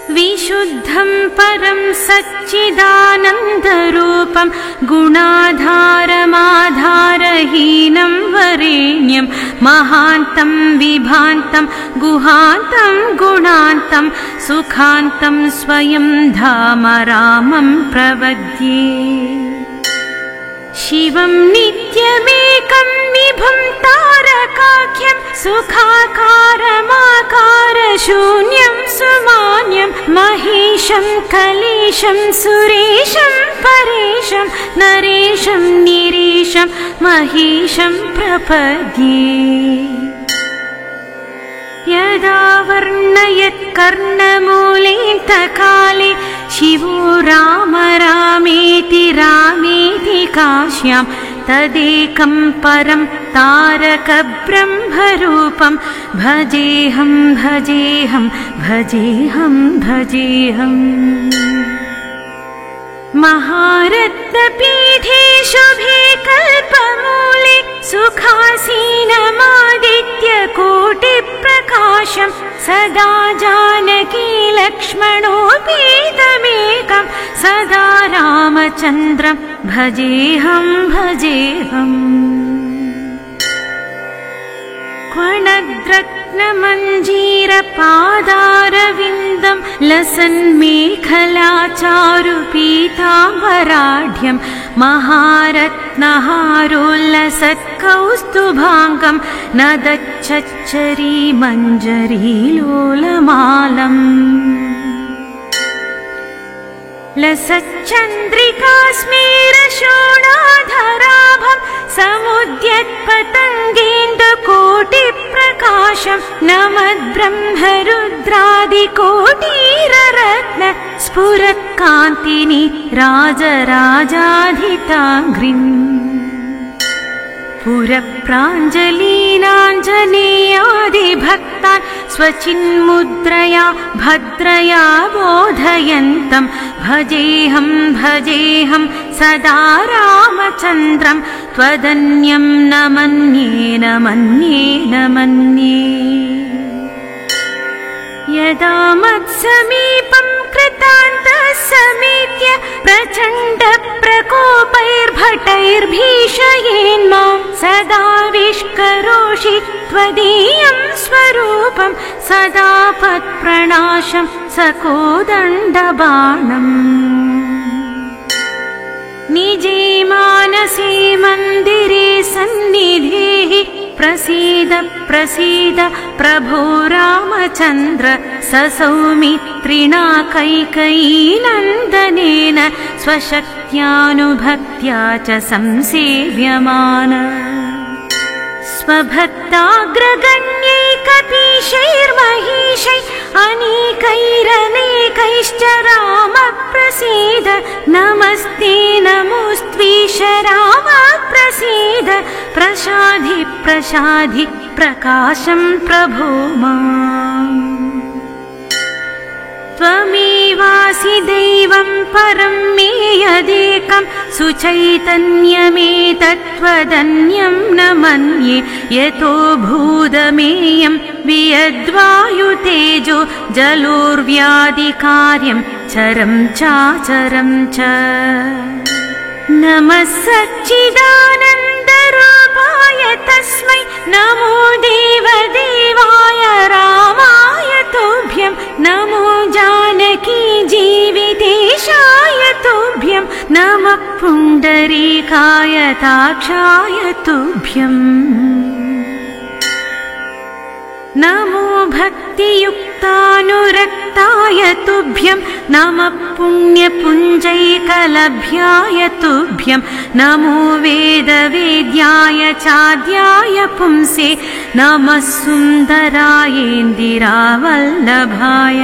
विशुद्धं परं सच्चिदानन्दरूपं गुणाधारमाधारहीनं वरेण्यं महान्तं विभान्तं गुहान्तं गुणान्तं सुखान्तं स्वयं धाम रामं प्रवद्ये। शिवं नित्यमेकं विभुं तारकाख्यं सुखाकारमाकारशून्यं सुमान्यं महेशं कलेशं सुरेशं परेशं नरेशं निरीशं महेशं प्रपद्ये। यदा वर्णयत् कर्णमूलेऽन्तकाले शिवो राम रामेति रामेति काश्यां तदेकं परं तारकब्रह्मरूपं भजेऽहं भजेऽहं भजेऽहं भजेऽहम्। महारत्नपीठे शुभे कल्पमूले सुखासीनमादित्यकोटिप्रकाशं सदा जानकी लक्ष्मणोपेतमेकं सदा रामचन्द्रं भजेऽहं भजेऽहम्। क्वणद्रत्नमञ्जीरपादारविन्दं लसन्मेखलाचारुपीताम्बराढ्यं महारत्नहारोल्लसत्कौस्तुभाङ्गं नदच्छच्चरीमञ्जरीलोलमालम्। लसच्चन्द्रिकास्मेरशोणाधराभं समुद्यत्पतङ्गेन्दुकोटिप्रकाशं नमद्ब्रह्मरुद्रादिकोटिरत्न स्फुरत्कान्तिनी राजराजाधिताङ्घ्रिम्। पुरप्राञ्जलीनाञ्जनेयादिभक्तान् स्वचिन्मुद्रया भद्रया बोधयन्तं भजेऽहं भजेऽहं सदा रामचन्द्रं त्वदन्यं न मन्ये न मन्ये न मन्ये। यदा मत्समीपं कृतान्तः समेत्य प्रचण्डप्रकोपैर्भटैर्भीषयेन्मां सदा विष्करोषि त्वदीयं स्वरूपं सदा पत्प्रणाशं सकोदण्डबाणम्। निजे मानसे मन्दिरे सन्निधेः प्रसीद प्रसीद प्रभो रामचन्द्र ससौमित्रिणा कैकेयीनन्दनेन स्वशक्त्यानुभक्त्या च संसेव्यमान। स्वभक्ताग्रगण्यैकपीशैर्महीशैः अनेकैरनेकैश्च राम प्रसीद नमस्ते नमोऽस्त्वीश राम प्रसीद प्रसाधि प्रसाधि प्रकाशं प्रभो माम्। त्वमेवासि दैवं परं मे यदेकं सुचैतन्यमेतत्त्वदन्यं न मन्ये। यतो भूतमेयं वियद्वायुतेजो जलोर्व्याधिकार्यं चरं चाचरं च। नमः सच्चिदानन्दरूपाय तस्मै नमो देवदेवाय रामाय तुभ्यं नमो जानकी जीवितेशाय तुभ्यं नमः पुण्डरीकाय ताक्षाय तुभ्यम्। नमो भक्तियुक्तानुरक्ताय तुभ्यं नमः पुण्यपुञ्जैकलभ्याय तुभ्यं नमो वेदवेद्याय चाद्याय पुंसे नमः सुन्दरायेन्दिरावल्लभाय।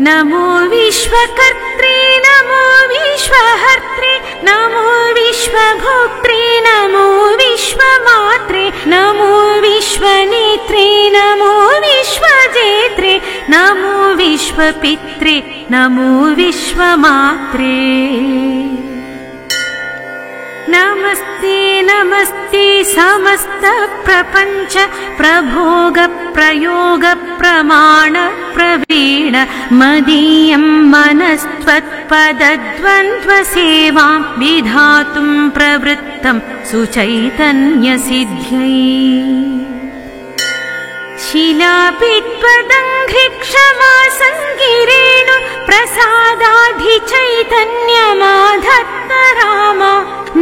नमो विश्वकर्त्रे नमो विश्वहर्त्रे नमो विश्वभोक्त्रे नमो विश्वमात्रे नमो विश्वनेत्रे नमो विश्वजेत्रे नमो विश्वपित्रे नमो विश्वमात्रे। नमस्ते नमस्ते समस्त प्रपञ्च प्रभोग प्रयोग प्रमाण प्रेरणेन मदीयं मनस्त्वत्पदद्वन्द्वसेवां विधातुं प्रवृत्तं सुचैतन्यसिद्ध्यै शिलापित्पदङ्घ्रिक्षमासङ्गिरेणु प्रसादाधिचैतन्यमाधत्त राम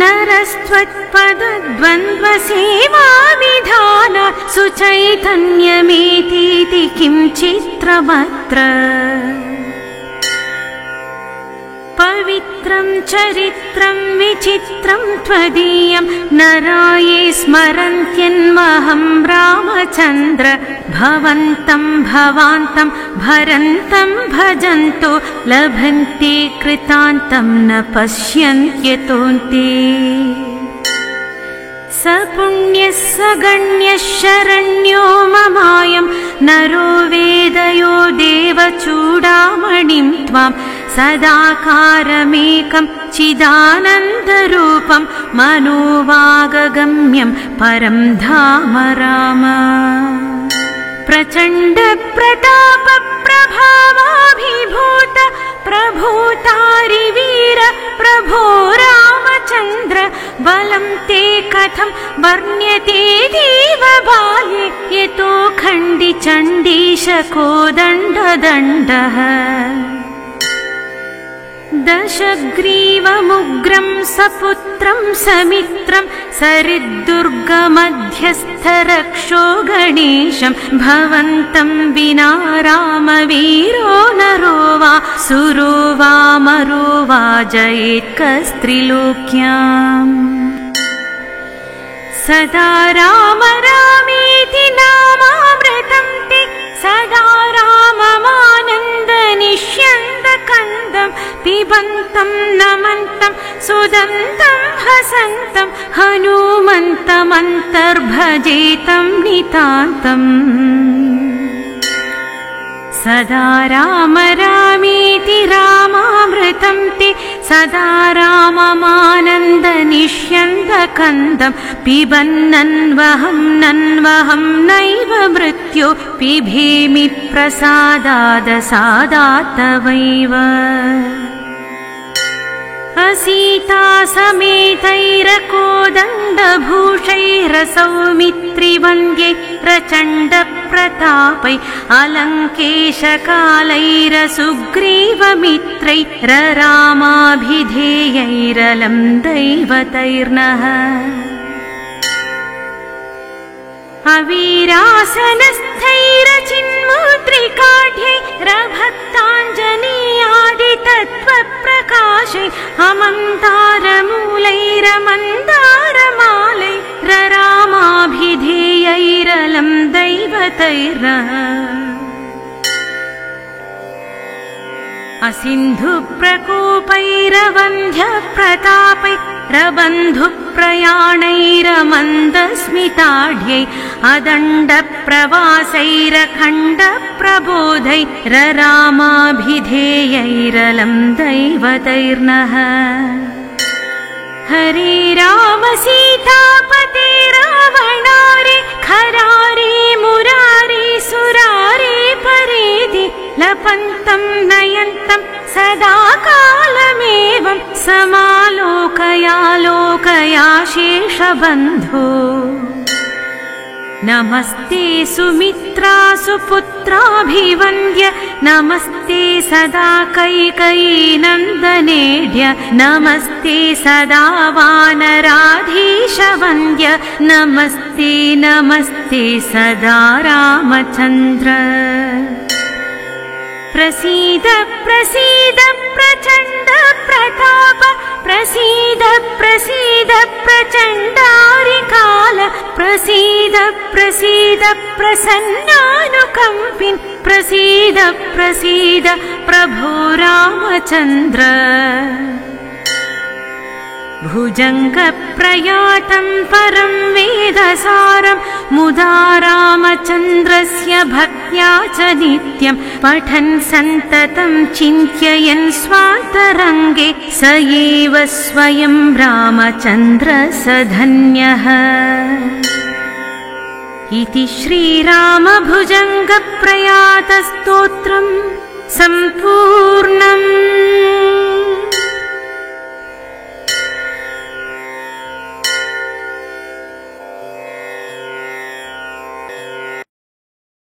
नरस्त्वत्पदद्वन्द्वसेवाविधान सुचैतन्यमेतीति किं चित्रमत्र पवित्रं चरित्रं विचित्रं त्वदीयं नराये स्मरन्त्यन्वहं रामचन्द्र भवन्तं भवान्तं भरन्तं भजन्तो लभन्ते कृतान्तं न पश्यन्त्यतोऽन्ते स पुण्यः स गण्यः शरण्यो ममायं नरो वेदयो देवचूडामणिं त्वां सदाकारमेकं चिदानन्दरूपं मनोवागगम्यं परं धाम राम प्रचण्ड प्रताप प्रभावाभिभूत प्रभूतारिवीर प्रभो रामचन्द्र बलं ते कथं वर्ण्यते देव बाल्ये यतो खण्डि चण्डीशकोदण्डदण्डः दशग्रीवमुग्रं सपुत्रं समित्रं सरिद्दुर्गमध्यस्थरक्षो गणेशं भवन्तं विना रामवीरो नरो वा सुरो वा मरो वा जयेत्कस्त्रिलोक्याम् सदा राम रामेति नामामृतं ते सदा राममानन्दनिष्यन्दकन्दं पिबन्तं नमन्तं सुदन्तं हसन्तं हनुमन्तमन्तर्भजेतं नितान्तम् सदा राम रामेति रामामृतं ते सदा राममानन्दनिष्यन्दकन्दं पिबन्नन्वहं नन्वहं नैव मृत्यो पिबेमि प्रसादादसादात्तवैव असीता समेतैरकोदण्डभूषैरसौमित्रिवन्द्यै प्रचण्डप्रतापै अलङ्केशकालैरसुग्रीवमित्रैररामाभिधेयैरलं दैवतैर्नः अवीरासनस्थैरचिन्मुद्रिकाढ्यैरभक्ताञ्जनेयादितत्त्वप्रकाशै अमन्तारमूलैरमन्दारमालैररामाभिधेयैरलं दैवतैर्नः असिन्धुप्रकोपैरवन्ध्यप्रतापैरबन्धुप्रयाणैरमन्दस्मिताढ्यै अदण्डप्रवासैरखण्डप्रबोधैररामाभिधेयैरलं दैवतैर्नः हरे राम सीतापते रावणारे खरारे मुरारे सुरारे परेति लपन्तं नयन्तं सदा कालमेवं समालोकयालोकया शेषबन्धो नमस्ते सुमित्रा सुपुत्राभिवन्द्य नमस्ते सदा कैकेयीनन्दनेढ्य नमस्ते सदा वानराधीशवन्द्य नमस्ते नमस्ते सदा रामचन्द्र प्रसीद प्रसीद प्रचण्ड प्रताप प्रसीद प्रसीद प्रचण्डारिकाल प्रसीद प्रसीद प्रसन्नानुकम्पिन् प्रसीद प्रसीद प्रभो रामचन्द्र भुजङ्गप्रयातं परं वेदसारं मुदा रामचन्द्रस्य भक्त्या च नित्यं पठन् सन्ततं चिन्तयन् स्वान्तरङ्गे स एव स्वयं रामचन्द्रः धन्यः इति श्रीरामभुजङ्गप्रयातस्तोत्रम् सम्पूर्णगुणैः